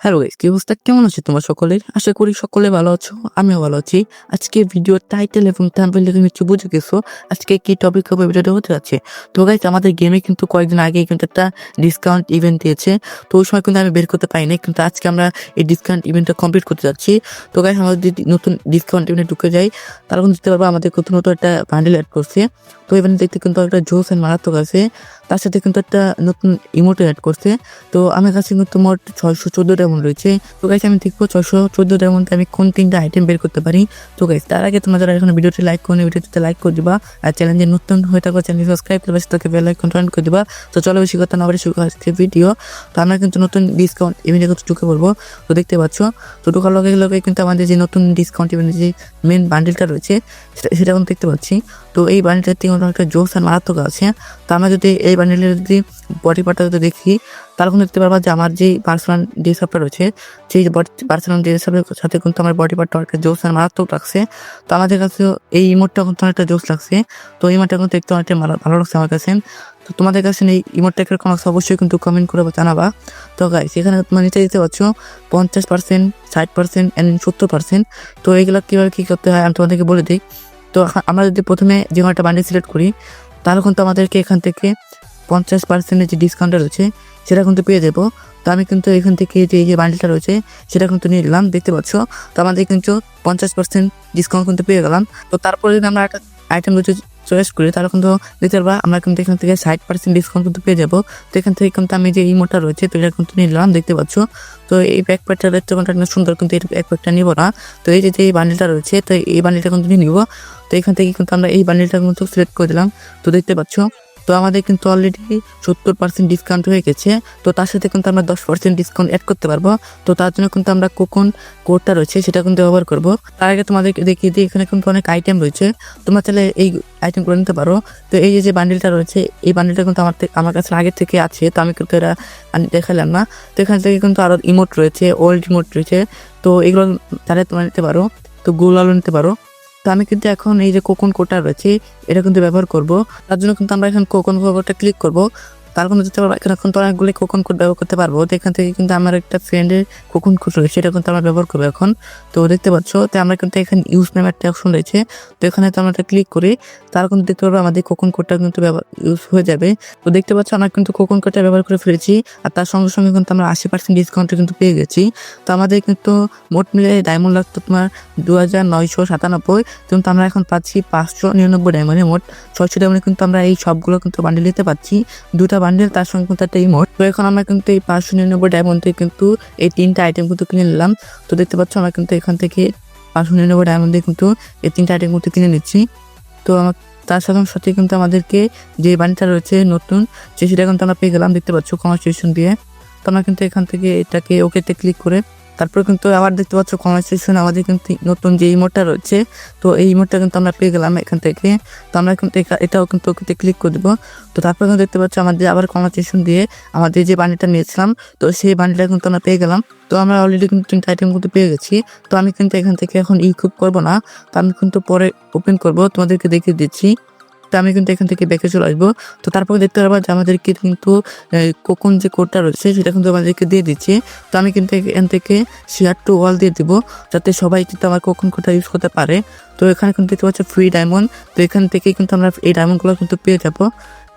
Hello guys, কি অবস্থা? কেমন আছো তোমার সকলের? আশা করি সকলে ভালো আছো। আমিও ভালো আছি। আজকে ভিডিওর টাইটেল এবং থাম্বনেল দেখে নিশ্চয়ই বুঝে গেছো আজকে কি টপিক হবে, ভিডিওটা হতে যাচ্ছে। তো গাইস, আমাদের গেমে কিন্তু কয়েকদিন আগেই কিন্তু একটা ডিসকাউন্ট ইভেন্ট দিয়েছে। তো ওই সময় কিন্তু আমি বের করতে পারিনি, কিন্তু আজকে আমরা এই ডিসকাউন্ট ইভেন্টটা কমপ্লিট করতে যাচ্ছি। তো গাইস, আমরা যদি নতুন ডিসকাউন্ট ইভেন্টে ঢুকে যাই, তারা কিন্তু দেখতে পারবো আমাদের কত নতুন একটা বান্ডেল অ্যাড করছে। তো ইভেন্ট দেখতে কিন্তু একটা জোস এন্ড মারাত্মক আছে। তার সাথে কিন্তু একটা নতুন ইমোটে অ্যাড করছে। তো আমার কাছে কিন্তু মোট 614 ডায়মন্ড রয়েছে। তো গাইস, আমি দেখবো 614 ডায়মন্ডে আমি কোন 3টা আইটেম বের করতে পারি। তো গাইস, তার আগে তোমরা যারা এখন ভিডিওটি লাইক করো, ভিডিওটিতে লাইক করে দিবা। আর চ্যানেলে নতুন হয়ে থাকো, চ্যানেল সাবস্ক্রাইব করে তাকে বেল আইকন অন করে দিবা। তো চলো বেশি কথা না বলে শুরু করা আজকের ভিডিও। তো আমরা কিন্তু নতুন ডিসকাউন্ট ইভেন্টে কিন্তু ঢুকে পড়বো। তো দেখতে পাচ্ছ, তো ঢোকার লগে লগে কিন্তু আমাদের যে নতুন ডিসকাউন্ট ইভেন্টের যে মেন বান্ডেলটা রয়েছে সেটা এখন দেখতে পাচ্ছি। তো এই বান্ডেলটাতে একটা জোস আর মারাত্মক আছে। তো আমরা যদি এই বান্ডেলের যদি বডি পার্টটা যদি দেখি, তাহলে দেখতে পারবা যে আমার যে পার্সোনাল ড্রেসআপটা রয়েছে, সেই পার্সোনাল ড্রেসআপের সাথে কিন্তু আমার বডি পার্টটা একটা জোস আর মারাত্মক লাগছে। তো আমাদের কাছে এই ইমোটটা কিন্তু অনেকটা জোস লাগছে। তো এই ইমোটটা কিন্তু দেখতে অনেকটা ভালো লাগছে আমার কাছে। তো তোমাদের কাছে এই ইমোটটা কিরকম লাগছে অবশ্যই কিন্তু কমেন্ট করে জানাবা। তো গাইস, এখানে তোমরা নিচে দিতে পারছো 50%, 60% অ্যান্ড 70%। তো এইগুলো কীভাবে কী করতে হয় আমি তোমাদেরকে বলে দিই। তো আমরা যদি প্রথমে যে কোনো একটা বান্ডিল সিলেক্ট করি, তাহলে কিন্তু আমাদেরকে এখান থেকে 50% যে ডিসকাউন্টটা রয়েছে সেটা কিন্তু পেয়ে যাবো। তো আমি কিন্তু এখান থেকে যে বান্ডিলটা রয়েছে সেটা কিন্তু নিয়ে নিলাম, দেখতে পাচ্ছ। তো আমাদের কিন্তু 50% ডিসকাউন্ট কিন্তু পেয়ে গেলাম। তো তারপরে যদি আমরা একটা আইটেম রয়েছে চয়েস করি, তাহলে কিন্তু দেখতে পারবা আমরা কিন্তু এখান থেকে 60% ডিসকাউন্ট কিন্তু পেয়ে যাবো। তো এখান থেকে কিন্তু আমি যে ইমোটটা রয়েছে তো এটা কিন্তু নিলাম, দেখতে পাচ্ছ। তো এই ব্যাকপ্যাকটা দেখতে পাচ্ছ সুন্দর, কিন্তু এই ব্যাকপ্যাকটা নিব না। তো এই যে এই বান্ডিলটা রয়েছে, তো এই বান্ডিলটা কিন্তু নিব। তো এখান থেকে কিন্তু আমরা এই বান্ডিলটা কিন্তু সিলেক্ট করে দিলাম। তো দেখতে পাচ্ছ, তো আমাদের কিন্তু অলরেডি 70% ডিসকাউন্ট হয়ে গেছে। তো তার সাথে কিন্তু আমরা 10% ডিসকাউন্ট অ্যাড করতে পারবো। তো তার জন্য কিন্তু আমরা কোকন কোডটা রয়েছে সেটা কিন্তু ব্যবহার করব। তার আগে তোমাদেরকে দেখিয়ে দিই, এখানে কিন্তু অনেক আইটেম রয়েছে, তোমরা চাইলে এই আইটেম করে নিতে পারো। তো এই যে বান্ডিলটা রয়েছে, এই বান্ডিলটা কিন্তু আমার কাছে আগে থেকে আছে। তো আমি কিন্তু এটা দেখালাম না। তো এখান থেকে কিন্তু আরও ইমোট রয়েছে, ওল্ড ইমোট রয়েছে। তো এগুলো চাইলে তোমরা নিতে পারো। তো গুলালো নিতে পারো। তো আমি কিন্তু এখন এই যে কোকন কোডটা রয়েছে এটা কিন্তু ব্যবহার করব। তার জন্য কিন্তু আমরা এখন কোকন কোডটা ক্লিক করব। তার কোনো দেখতে পারবো এখানে কিন্তু অনেকগুলি কোকন কোড ব্যবহার করতে পারবো। তো এখান থেকে কিন্তু আমার একটা ফ্রেন্ডের কোকন কোড রয়েছে, সেটা কিন্তু আমরা ব্যবহার করবো এখন। তো দেখতে পাচ্ছ, তো আমরা কিন্তু এখানে ইউজ নামে একটা অপশন রয়েছে। তো এখানে তো আমরা একটা ক্লিক করি, তার কিন্তু দেখতে পারবো আমাদের কোকন কোডটা কিন্তু ইউজ হয়ে যাবে। তো দেখতে পাচ্ছ, আমরা কিন্তু কোকন কোডটা ব্যবহার করে ফেলেছি। আর তার সঙ্গে সঙ্গে কিন্তু আমরা 80% ডিসকাউন্টে কিন্তু পেয়ে গেছি। তো আমাদের কিন্তু মোট মিলে ডায়মন্ড লাগতো তোমার 2997। কিন্তু আমরা এখন পাচ্ছি 599 ডায়মন্ডে, মোট 600 ডায়মন্ডে কিন্তু আমরা এই সবগুলো কিন্তু বান্ডিল নিতে পারছি। দুটা বান্ডিল, তার সঙ্গে কিন্তু একটা ইমোট। তো এখন আমরা কিন্তু এই 599 ডায়মন্ডে কিন্তু এই 3টা আইটেম কিন্তু কিনে নিলাম। তো দেখতে পাচ্ছ, আমরা কিন্তু এখান থেকে 599 ডায়মন্ডে কিন্তু এই 3টা আইটেম কিন্তু কিনে নিচ্ছি। তো তার সাথে সাথে কিন্তু আমাদেরকে যে বান্ডিলটা রয়েছে নতুন, সেটা কিন্তু আমরা পেয়ে গেলাম, দেখতে পাচ্ছ, কনভার্সেশন দিয়ে। তো আমরা কিন্তু এখান থেকে এটাকে ওকেতে ক্লিক করে তারপর কিন্তু আবার দেখতে পাচ্ছ কনভার্সেশন আমাদের কিন্তু নতুন যে ইমোটটা রয়েছে, তো এই ইমোটটা কিন্তু আমরা পেয়ে গেলাম এখান থেকে। তো আমরা কিন্তু এটাও কিন্তু ওকে ক্লিক করে দেবো। তো তারপর কিন্তু দেখতে পাচ্ছ আমাদের আবার কনভার্সেশন দিয়ে আমাদের যে বান্ডিলটা নিয়েছিলাম, তো সেই বান্ডিলটা কিন্তু আমরা পেয়ে গেলাম। তো আমরা অলরেডি কিন্তু 3টা আইটেম কিন্তু পেয়ে গেছি। তো আমি কিন্তু এখান থেকে এখন ইকুইপ করবো না, তো আমি কিন্তু পরে ওপেন করবো, তোমাদেরকে দেখিয়ে দিচ্ছি। তো আমি কিন্তু এখান থেকে ব্যাকে চলে আসবো। তো তারপরে দেখতে পারবো যে আমাদেরকে কিন্তু কোকন যে কোডটা রয়েছে সেটা কিন্তু আমাদেরকে দিয়ে দিচ্ছে। তো আমি কিন্তু এখান থেকে শেয়ার টু অল দিয়ে দিব, যাতে সবাই কিন্তু আমার কোকন কোডটা ইউজ করতে পারে। তো এখানে কিন্তু দেখতে পাচ্ছি ফ্রি ডায়মন্ড। তো এখান থেকে কিন্তু আমরা এই ডায়মন্ডগুলো কিন্তু পেয়ে যাবো।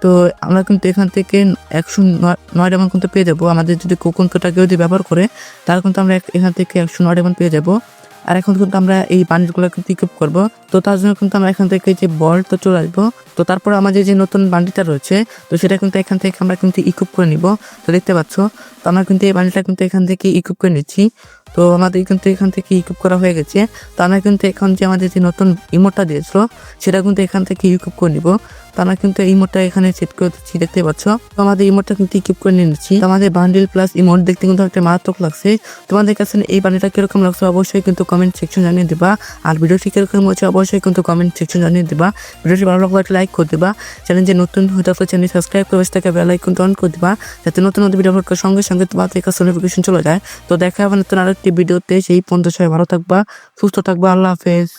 তো আমরা কিন্তু এখান থেকে 109 ডায়মন্ড কিন্তু পেয়ে যাবো। আমাদের যদি কোকন কোডটা কেউ যদি ব্যবহার করে, তাহলে কিন্তু আমরা এখান থেকে 109 ডায়মন্ড পেয়ে যাবো। আর এখন কিন্তু আমরা এই বান্ডিলগুলো কিন্তু ইকুইপ করবো। তো তার জন্য কিন্তু আমরা এখান থেকে যে বল্ট তো চলে আসবো। তো তারপর আমাদের যে নতুন বান্ডিলটা রয়েছে, তো সেটা কিন্তু এখান থেকে আমরা কিন্তু ইকুইপ করে নিব। তো দেখতে পাচ্ছ, তো আমরা কিন্তু এই বান্ডিলটা কিন্তু এখান থেকে ইকুইপ করে নিচ্ছি। তো আমাদের কিন্তু এখান থেকে ইকুইপ করা হয়ে গেছে। তো আমরা কিন্তু এখন যে আমাদের যে নতুন ইমোটটা দিয়েছিল সেটা কিন্তু এখান থেকে ইকুইপ করে নিব। তো আমরা কিন্তু এই ইমোটটা এখানে সেট করে দিচ্ছি, দেখতে পাচ্ছ। তো আমাদের ইমোটটা কিন্তু ইকুইপ করে নিয়ে নিচ্ছি। তো আমাদের বান্ডিল প্লাস ইমোট দেখতে কিন্তু একটা মারাত্মক লাগছে। তোমাদের কাছে এই বান্ডিলটা কিরকম লাগছে অবশ্যই কিন্তু কমেন্ট সেকশন জানিয়ে দেবা। আর ভিডিওটি কিরকম হচ্ছে অবশ্যই কিন্তু কমেন্ট সেকশন জানিয়ে দেবা। ভিডিওটি ভালো লাগলে একটা লাইক করে দেবা। চ্যানেল যে নতুন হয়ে থাকলে চ্যানেল সাবস্ক্রাইব করে তাকে বেল আইকন অন করে দিবা, যাতে নতুন নতুন ভিডিও আপলোড করার সঙ্গে সঙ্গে তোমাদের কাছে নোটিফিকেশন চলে যায়। তো দেখা হবে নতুন আরেকটি ভিডিওতে। সেই পর্যন্ত সবাই ভালো থাকবা, সুস্থ থাকবা। আল্লাহ হাফেজ।